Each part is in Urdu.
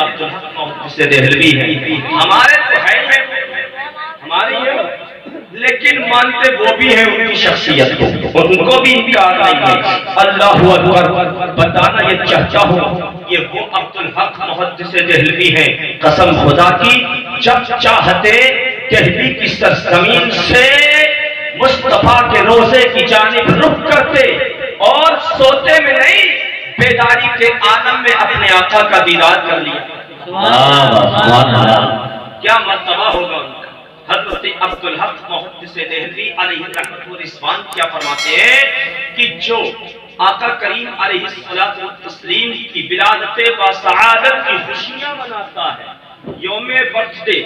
عبدالحق محدث دہلوی ہیں، ہمارے تو ہے ہمارے یہ، لیکن مانتے وہ بھی ہیں ان کی شخصیت کو، ان کو بھی انکار نہیں ہے۔ اللہ اکبر، بتانا یہ چاہتا ہوں یہ وہ عبدالحق محدث دہلوی ہیں، قسم خدا کی جب چاہتے دہلی کی سرزمین سے مصطفیٰ کے روزے کی جانب رخ کرتے اور سوتے میں نہیں بیداری کے عالم میں اپنے آقا کا دیدار کر لیا۔ کیا مرتبہ ہوگا ان کا۔ حضرت عبدالحق محدث دہلوی علیہ رحمت و رضوان کیا فرماتے ہیں کہ جو آقا کریم علیہ الصلوۃ والتسلیم کی ولادت و سعادت کی خوشیاں مناتا ہے، یوم برتھ ڈے،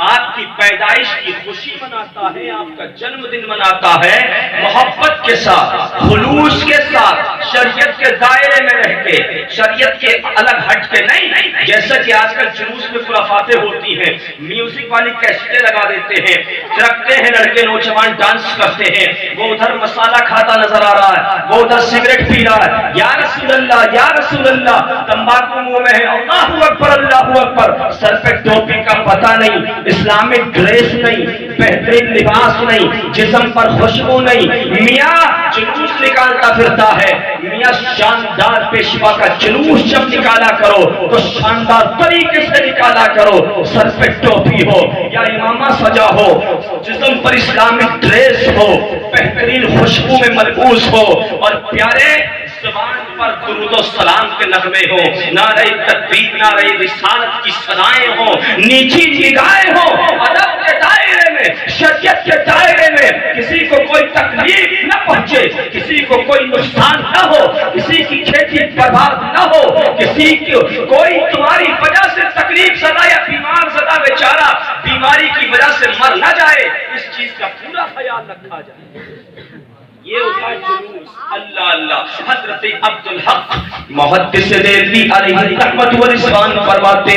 آپ کی پیدائش کی خوشی مناتا ہے، آپ کا جنم دن مناتا ہے، محبت کے ساتھ، خلوص کے ساتھ، شریعت کے دائرے میں رہ کے، شریعت کے الگ ہٹ کے نہیں، جیسا کہ آج کل جلوس میں خرافاتیں ہوتی ہیں، میوزک والی کیسٹیں لگا دیتے ہیں، رکھتے ہیں لڑکے نوجوان ڈانس کرتے ہیں، وہ ادھر مسالہ کھاتا نظر آ رہا ہے، وہ ادھر سگریٹ پی رہا ہے، یا رسول اللہ یا رسول اللہ، تمباکو منہ میں ہے، اللہ اکبر اللہ اکبر، سر پہ ٹوپی کا پتہ نہیں، اسلامک ڈریس نہیں، بہترین لباس نہیں، جسم پر خوشبو نہیں، میاں جلوس نکالتا پھرتا ہے، میاں شاندار پیشوا کا جلوس جب نکالا کرو تو شاندار طریقے سے نکالا کرو، سر پہ ٹوپی ہو یا امامہ سجا ہو، جسم پر اسلامک ڈریس ہو، بہترین خوشبو میں ملبوس ہو، اور پیارے زبان پر درود و سلام کے نغمے ہو، نعرہ تکبیر نعرہ رسالت کی صدائیں ہوں، نیچی نگاہیں ہوں، ادب کے دائرے میں، شریعت کے دائرے میں، کسی کو کوئی تکلیف نہ پہنچے، کسی کو کوئی نقصان نہ ہو، کسی کی کھیتی برباد نہ ہو، کسی کو کوئی تمہاری وجہ سے تکلیف زدہ یا بیمار زدہ بیچارہ بیماری کی وجہ سے مر نہ جائے، اس چیز کا پورا خیال رکھا جائے۔ یہ ہوتا ہے جلوس۔ اللہ اللہ۔ حضرت عبدالحق محدث دہلوی علیہ رحمت و رضوان فرماتے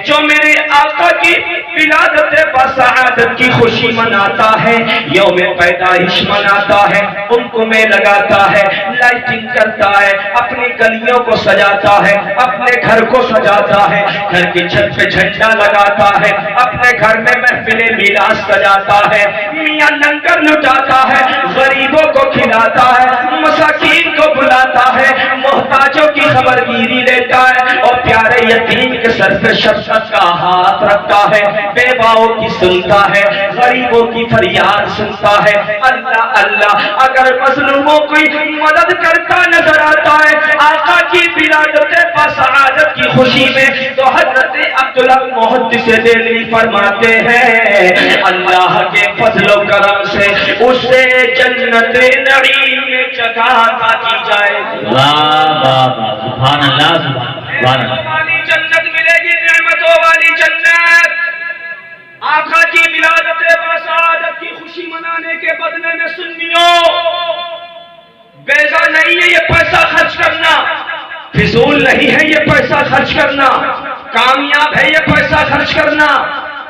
جو میرے آقا کی ولادت بسعادت کی خوشی مناتا ہے، یوم پیدائش مناتا ہے، ان کو میں لگاتا ہے، لائٹنگ کرتا ہے، اپنی گلیوں کو سجاتا ہے، اپنے گھر کو سجاتا ہے، گھر کی چھت پہ جھنڈا لگاتا ہے، اپنے گھر میں محفل میلاد سجاتا ہے، میاں لنگر لٹاتا ہے، غریبوں کو کھلاتا ہے، مساکین کو بلاتا ہے، محتاجوں کی خبرگیری لیتا ہے، اور پیارے یتیم کے سر پہ شفقت کا ہاتھ رکھتا ہے، بیواؤں کی سنتا ہے، غریبوں کی فریاد سنتا ہے۔ اللہ اللہ، اگر مظلوموں کی مدد کرتا نظر آتا ہے آقا کی ولادت بسعادت کی خوشی میں، تو حضرت عبدالحق محدث دہلوی فرماتے ہیں اللہ کے فضل و کرم سے اسے جنت نعیم میں جگہ عطا کی جائے۔ واہ واہ واہ، سبحان اللہ سبحان اللہ۔ والی جنت ملے گی، نعمتوں والی جنت۔ آقا کی ولادت بسعادت کی خوشی منانے کے بدلے میں سنیوں بیزا نہیں ہے یہ پیسہ خرچ کرنا، فضول نہیں ہے یہ پیسہ خرچ کرنا، کامیاب ہے یہ پیسہ خرچ کرنا۔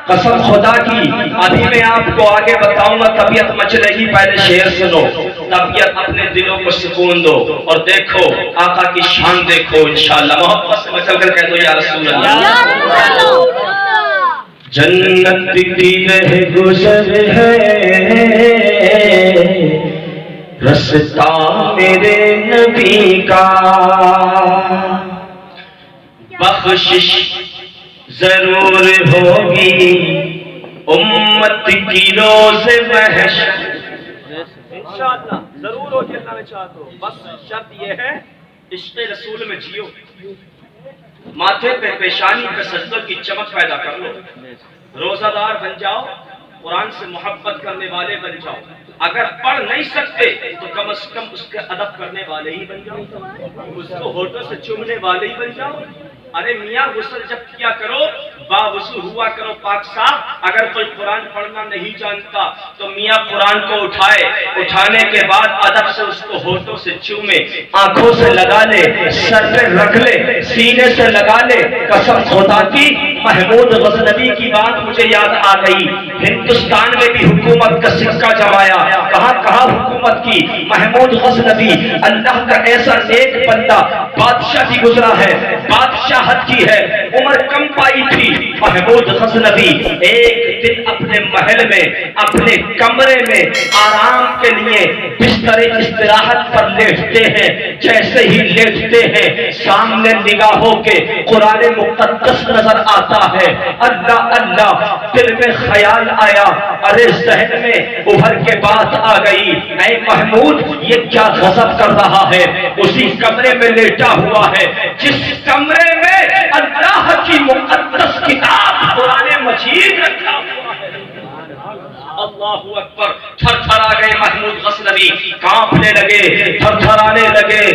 قسم خدا کی ابھی میں آپ کو آگے بتاؤں گا، طبیعت مچلے گی، پہلے شعر سنو، طبیعت اپنے دلوں کو سکون دو اور دیکھو آقا کی شان دیکھو، انشاءاللہ محبت سے مچل کر کہہ دو یا رسول اللہ۔ جنت کی رہ گزر ہے رستہ میرے نبی کا، بخشش ضرور ہوگی امت کی روز محشر۔ انشاءاللہ ضرور ہوگی، اللہ نے چاہا تو، بس شرط یہ ہے عشق رسول میں جیو، ماتھے پہ پیشانی پہ سجدوں کی چمک پیدا کر لو، روزہ دار بن جاؤ، قرآن سے محبت کرنے والے بن جاؤ، اگر پڑھ نہیں سکتے تو کم از کم اس کے ادب کرنے والے ہی بن جاؤ، اس کو ہونٹوں سے چومنے والے ہی بن جاؤ۔ ارے میاں غسل جب کیا کرو باوضو ہوا کرو پاک صاف۔ اگر کوئی قرآن پڑھنا نہیں جانتا تو میاں قرآن کو اٹھائے، اٹھانے کے بعد ادب سے اس کو ہونٹوں سے چومے، آنکھوں سے لگا لے، سر پہ رکھ لے، سینے سے لگا لے، قسم خدا کی محمود غزنوی کی بات مجھے یاد آ گئی. ہندوستان میں بھی حکومت کا سکہ جمایا. کہاں کہاں حکومت کی. محمود غزنوی اللہ کا ایسا نیک بندہ, بادشاہ بھی گزرا ہے, بادشاہت کی ہے, عمر کم پائی تھی. محمود غزنوی ایک دن اپنے محل میں, اپنے کمرے میں آرام کے لیے بستر استراحت پر لیٹتے ہیں. جیسے ہی لیٹتے ہیں سامنے نگاہوں کے قرآن مقدس نظر آتا ہے. اللہ اللہ, دل میں خیال آیا, ارے ذہن میں ابھر کے بات آ گئی, اے محمود یہ کیا غضب کر رہا ہے. اسی کمرے میں لیٹا ہوا ہے جس کمرے میں اللہ کی مقدس کتاب قرآن مجید رکھا ہوا ہے. اللہ اکبر. تھر تھر آ گئے محمود غزنوی, کانپنے لگے, تھر تھر آنے لگے.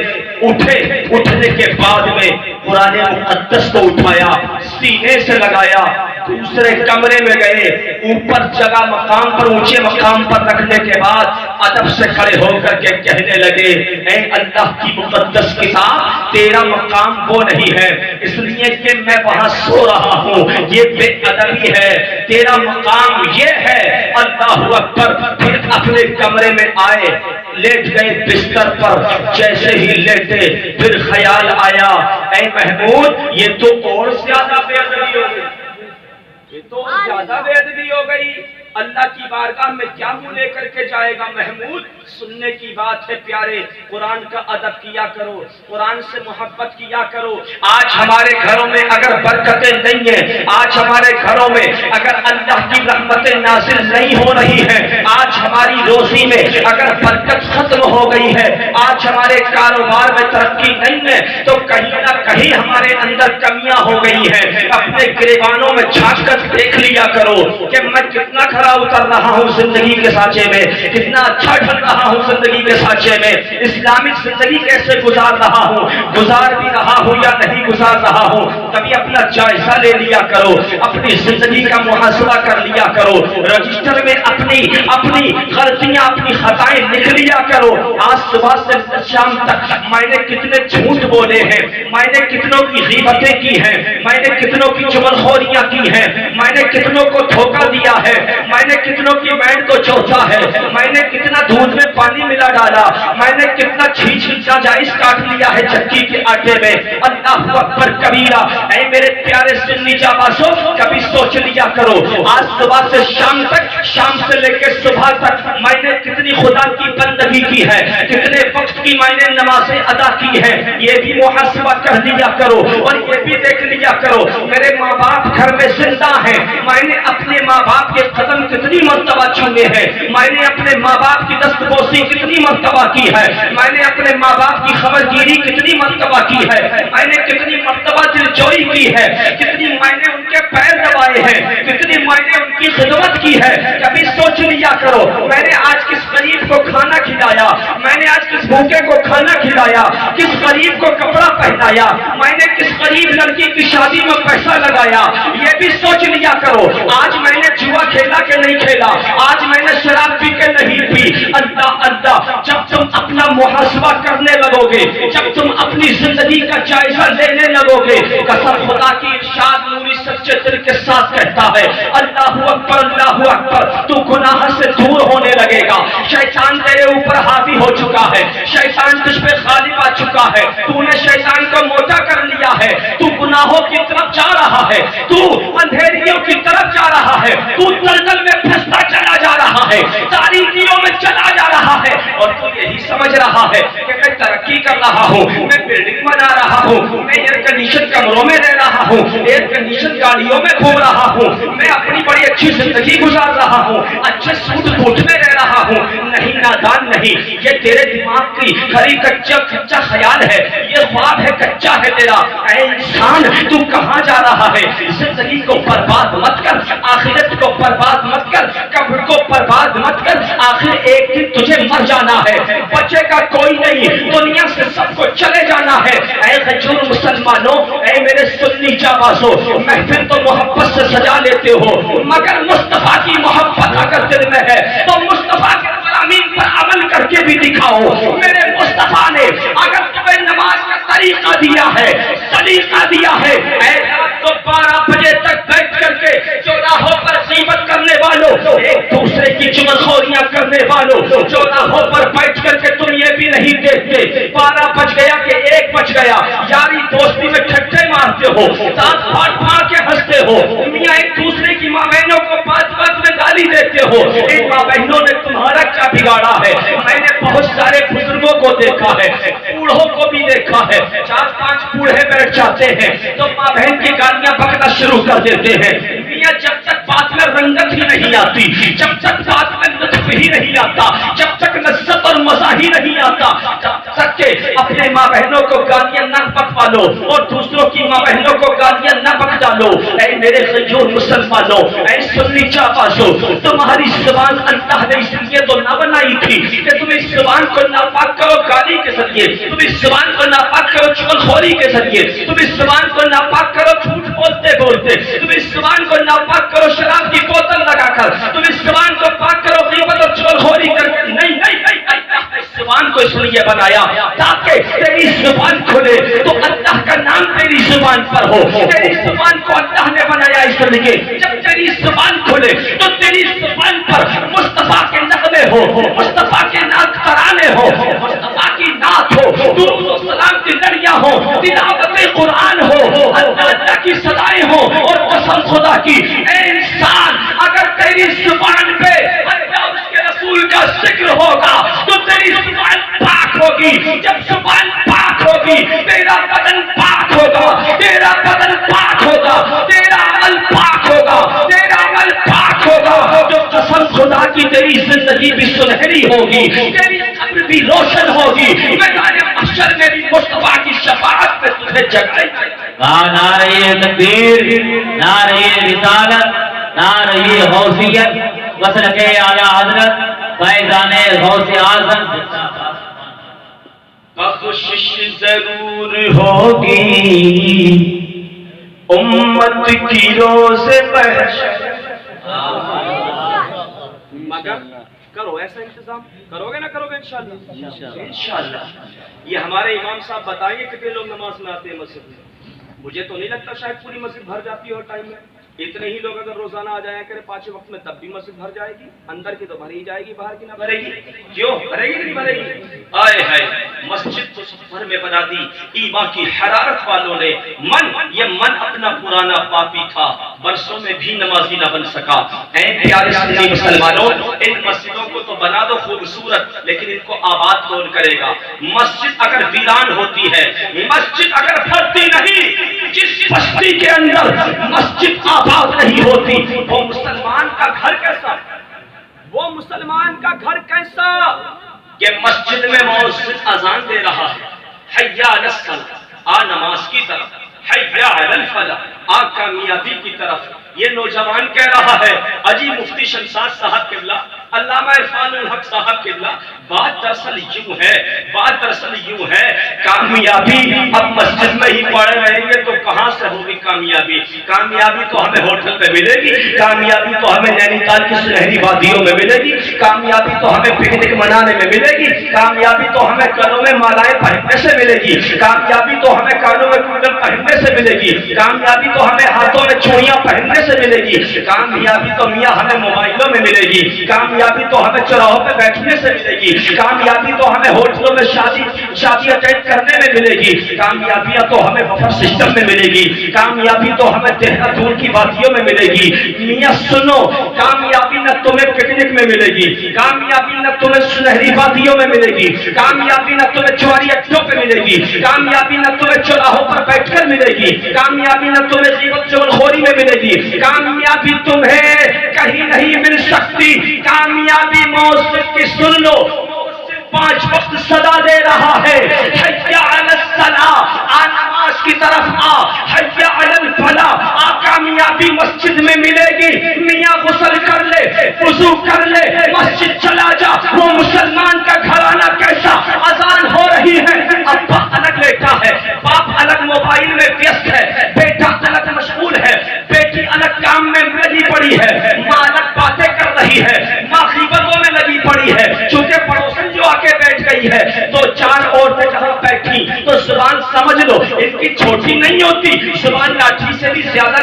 اٹھے, اٹھنے کے بعد میں قرآن مقدس کو اٹھایا, سینے سے لگایا, دوسرے کمرے میں گئے, اوپر جگہ مقام پر, اونچے مقام پر رکھنے کے بعد ادب سے کھڑے ہو کر کے کہنے لگے, اے اللہ کی مقدس کتاب, تیرا مقام وہ نہیں ہے اس لیے کہ میں وہاں سو رہا ہوں, یہ بے ادبی ہے. تیرا مقام یہ ہے. اللہ اکبر. پھر اپنے کمرے میں آئے, لیٹ گئے بستر پر. جیسے ہی لیٹے پھر خیال آیا, اے محمود یہ تو اور زیادہ بے ادبی ہو گئی, یہ تو زیادہ بے ادبی ہو گئی. اللہ کی بارگاہ میں کیا منہ لے کر کے جائے گا. محمود سننے کی بات ہے پیارے, قرآن کا ادب کیا کرو, قرآن سے محبت کیا کرو. آج ہمارے گھروں میں اگر برکتیں نہیں ہیں, آج ہمارے گھروں میں اگر اللہ کی رحمتیں نازل نہیں ہو رہی ہیں, آج ہماری روزی میں اگر برکت ختم ہو گئی ہے, آج ہمارے کاروبار میں ترقی نہیں ہے, تو کہیں نہ کہیں ہمارے اندر کمیاں ہو گئی ہیں. اپنے گریبانوں میں جھانک کر دیکھ لیا کرو کہ میں کتنا کھڑا اتر رہا ہوں زندگی کے سانچے میں, کتنا اچھا ڈھل رہا ہوں زندگی کے سانچے میں, اسلامک زندگی کیسے گزار رہا ہوں, گزار بھی رہا ہوں یا نہیں گزار رہا ہوں. کبھی اپنا جائزہ لے لیا کرو, اپنی زندگی کا محاسبہ کر لیا کرو, رجسٹر میں اپنی غلطیاں, اپنی خطائیں لکھ لیا کرو. آج صبح سے شام تک میں نے کتنے جھوٹ بولے ہیں, میں نے کتنوں کی غیبتیں کی ہیں, میں نے کتنوں کی چغلخوریاں کی ہیں, میں نے کتنوں کو دھوکہ دیا ہے, میں نے کتنوں کی بینڈ کو چوتھا ہے, میں نے کتنا دودھ میں پانی ملا ڈالا, میں نے کتنا چھینچ ناجائز کاٹ لیا ہے چکی کے آٹے میں. اللہ اکبر کبیرہ. اے میرے پیارے سنی جانبازوں, کبھی سوچ لیا کرو آج صبح سے شام تک, شام سے لے کے صبح تک میں نے کتنی خدا کی بندگی کی ہے, کتنے وقت کی میں نے نمازیں ادا کی ہے. یہ بھی محاسبہ کر لیا کرو اور یہ بھی دیکھ لیا کرو میرے ماں باپ گھر میں زندہ ہیں, میں نے اپنے ماں باپ کے قدم کتنی مرتبہ چھوئے ہیں, میں نے اپنے ماں باپ کی دست بوسی کتنی مرتبہ کی ہے, میں نے اپنے ماں باپ کی خبر گیری کتنی مرتبہ کی ہے, میں نے کتنی مرتبہ دلجوئی کی ہے, کتنی میں نے ان کے پیر دبائے ہیں, کتنی میں نے ان کی خدمت کی ہے. کبھی سوچ لیا کرو میں نے آج کس غریب کو کھانا کھلایا, میں نے آج کس بھوکے کو کھانا کھلایا, کس غریب کو کپڑا پہنایا, میں نے کس غریب لڑکی کی شادی میں پیسہ لگایا. یہ بھی سوچ لیا کرو آج میں نے جوا کھیلا کہ نہیں کھیلا, آج میں نے شراب پی کے نہیں پی. اللہ اللہ. جب تم اپنا محاسبہ کرنے لگو گے, جب تم اپنی زندگی کا جائزہ لینے لگو گے, قسم خدا کی ارشاد نوری سچے دل کے ساتھ کہتا ہے, اللہ اکبر اللہ اکبر, تو گناہ سے دور ہونے لگے گا. شیطان تیرے اوپر حاوی ہو چکا ہے, شیطان تجھ پہ غالب آ چکا ہے, تو نے شیطان کو موٹا کر لیا ہے, تو گناہوں کی طرف جا رہا ہے, تو اندھیریوں کی طرف جا رہا ہے, تو دلدل میں پھنستا چلا جا رہا ہے, تاریکیوں میں چلا جا رہا ہے, اور تو یہی سمجھ رہا ہے کہ میں ترقی کر رہا ہوں, میں بلڈنگ بنا رہا ہوں, میں ایئر کنڈیشن کمروں میں رہ رہا ہوں, ایئر کنڈیشن گاڑیوں میں گھوم رہا ہوں, میں اپنی بڑی اچھی زندگی گزار رہا ہوں, اچھے سوٹ بوٹ میں رہ رہا ہوں. نہیں نادان نہیں, یہ تیرے دماغ کی خری کچا خیال ہے, یہ خواب ہے کچا ہے تیرا. اے انسان تو کہاں جا رہا ہے؟ زندگی کو برباد مت کر, آخرت کو برباد مت کر, قبر کو برباد مت کر. آخر ایک دن تجھے مر جانا ہے, بچے کا کوئی نہیں, دنیا سے سب کو چلے جانا ہے. اے غجور مسلمانوں, اے میرے سنی جانبازوں, محفل تو محبت سے سجا لیتے ہو, مگر مصطفیٰ کی محبت اگر دل میں ہے تو مصطفیٰ کے فرامین پر عمل کر کے بھی دکھاؤ. میرے مصطفیٰ نے اگر تمہیں نماز کا طریقہ دیا ہے, سلیقہ دیا ہے, اے رات کو 12 بجے تک بیٹھ کر کے چوراہوں پر غیبت کرنے والوں، ایک دوسرے کی چغلخوریاں کرنے والوں، چوراہوں پر بیٹھ کر کے تم یہ بھی نہیں دیکھتے 12 بج گیا کہ 1 بج گیا، یاری دوستی میں ٹھٹے مارتے ہو، دانت پھاڑ پھاڑ کے ہنستے ہو، میاں ایک دوسرے کی ماں بہنوں کو بات بات میں گالی دیتے ہو۔ ان ماں بہنوں نے تمہارا کیا بگاڑا ہے؟ میں نے بہت سارے بزرگوں کو دیکھا ہے، بوڑھوں کو بھی دیکھا ہے، 4-5 بوڑھے بیٹھ جاتے ہیں تو ماں بہن کی گالیاں بکنا شروع کر دیتے ہیں۔ میاں جب تک بات میں رنگت ہی نہیں آتی، جب تک بات میں لطف ہی نہیں آتا، جب تک لذت اور مزہ ہی نہیں آتا، جب تک کہ اپنے ماں بہنوں کو گالیاں نہ بکوا لو اور دوسروں کی ماں بہنوں کو گالیاں نہ بک ڈالو۔ اے میرے غیور مسلمانوں، اے سنی چاپاسو، تمہاری زبان اللہ نے اس لیے تو نہ بنائی تھی کہ تم اس زبان کو ناپاک کرو گالی کے ذریعے، تم اس زبان کو ناپاک کرو چغلخوری کے ذریعے، تم اس زبان کو ناپاک کرو جھوٹ بولتے بولتے، تم اس زبان کو ناپاک کرو شراب کی بوتل لگا کر، تم اس زبان کو پاک کرو غیبت اور چغلخوری کر کے۔ نہیں نہیں نہیں، اللہ اس زبان کو اس لیے بنایا تاکہ تیری زبان کھلے تو اللہ کا نام تیری زبان پر ہو۔ تیری زبان کو اللہ نے بنایا اس لیے جب تیری زبان کھلے تو تیری زبان پر مصطفیٰ کے نغمے ہو، مصطفیٰ کے نعت ترانے ہو، مصطفیٰ کی نعت ہو، درود و سلام کی لڑیاں ہو، تلاوت قرآن ہو، اللہ کی صدائیں ہو۔ اور قسم خدا کی اے انسان، اگر تیری زبان پہ اللہ اس کے رسول کا ذکر ہوگا تو تیری زبان پاک ہوگی۔ جب زبان پاک ہوگی تیرا بدن پاک ہوگا، تیرا بدن پاک ہوگا، تیرا عمل پاک ہوگا، تیرا عمل پاک ہوگا۔ جو قسم خدا کی تیری زندگی بھی سنہری ہوگی، تیری قبر بھی روشن ہوگی، میدان محشر میں بھی مصطفیٰ کی شفاعت میں تجھے جگائے جائے گا۔ نعرہ تکبیر، نعرہ رسالت، نعرہ غوثیت، مسلک اعلی حضرت فیضان غوث اعظم۔ بخشش ضرور ہوگی امت کی روز محشر، مگر کرو ایسا انتظام کرو گے نہ کرو گے انشاءاللہ؟ انشاءاللہ۔ یہ ہمارے امام صاحب بتائیں گے کتنے لوگ نماز میں آتے ہیں مسجد میں؟ مجھے تو نہیں لگتا شاید پوری مسجد بھر جاتی ہے اور ٹائم میں اتنے ہی لوگ اگر روزانہ آ جایا کرے 5 وقت میں تب بھی مسجد بھر جائے گی۔ اندر کی تو بھر ہی جائے گی، باہر کی نہ بھرے گی۔ کیوں بھرے گی نہیں بھرے گی؟ آئے ہائے، مسجد کو سفر میں بنا دی ایمان کی حرارت والوں نے۔ یہ من اپنا پرانا پاپی تھا، برسوں میں بھی نمازی نہ بن سکا۔ اے پیارے سنی مسلمانوں، ان مسجدوں کو تو بنا دو خوبصورت، لیکن ان کو آباد کون کرے گا؟ مسجد اگر ویران ہوتی ہے، مسجد اگر بھرتی نہیں، جس بستی کے اندر مسجد آباد نہیں ہوتی، وہ مسلمان کا گھر کیسا؟ وہ مسلمان کا گھر کیسا کہ مسجد میں مؤذن اذان دے رہا ہے، حی علی الصلاۃ، آ نماز کی طرف، حی علی الفلاح، آ کامیابی کی طرف۔ یہ نوجوان کہہ رہا ہے، اجی مفتی شمشاد صاحب قبلہ، علامہ عرفان الحق صاحب قبلہ، بات دراصل یوں ہے، بات دراصل یوں ہے، کامیابی اب مسجد میں ہی پڑے رہیں گے تو کہاں سے ہوگی کامیابی؟ کامیابی تو ہمیں ہوٹل میں ملے گی، کامیابی تو ہمیں نینی تال کی سنہری وادیوں میں ملے گی، کامیابی تو ہمیں پکنک منانے میں ملے گی، کامیابی تو ہمیں کانوں میں مالائیں پہننے سے ملے گی، کامیابی تو ہمیں کانوں میں کنڈل پہننے سے ملے گی، کامیابی تو ہمیں ہاتھوں میں چوڑیاں پہننے سے ملے گی، کامیابی تو میاں ہمیں موبائلوں میں ملے گی، کامیابی تو ہمیں چوراہوں پہ بیٹھنے سے ملے گی، کامیابی تو ہمیں ہوٹلوں میں شادی اٹینڈ کرنے میں ملے گی، کامیابیاں تو ہمیں بفر سسٹم میں ملے گی، کامیابی تو ہمیں دہرادون کی وادیوں میں ملے گی۔ میاں سنو، کامیابی نہ تمہیں پکنک میں ملے گی، کامیابی نہ تمہیں سنہری وادیوں میں ملے گی، کامیابی نہ تمہیں چواری اڈوں پہ ملے گی، کامیابی نہ تمہیں چوراہوں پر بیٹھ کر ملے گی، کامیابی نہ تمہیں غیبت چغلخوری میں ملے گی، کامیابی تمہیں کہیں نہیں مل سکتی۔ کامیابی موسیقی کی سن لو، 5 وقت صدا دے رہا ہے، حی علی الصلاۃ، آ نماز کی طرف آ، حی علی الفلاح، آ کامیابی مسجد میں ملے گی۔ میاں غسل کر لے، وضو کر لے، مسجد چلا جا، وہ مسلمان کا گھرانہ کیسا؟ اذان ہو رہی ہے، ابا الگ بیٹھا ہے، باپ الگ موبائل میں ویست ہے، بیٹا الگ مشغول ہے، بیٹی الگ کام میں لگی پڑی ہے، ماں الگ باتیں کر رہی ہے، ماں غیبتوں میں لگی پڑی ہے، چونکہ پڑوسن جو آ کے بیٹھ گئی ہے تو 4 عورتیں جہاں بیٹھی تو زبان سمجھ لو ان کی چھوٹی نہیں ہوتی، زبان لاٹھی سے بھی زیادہ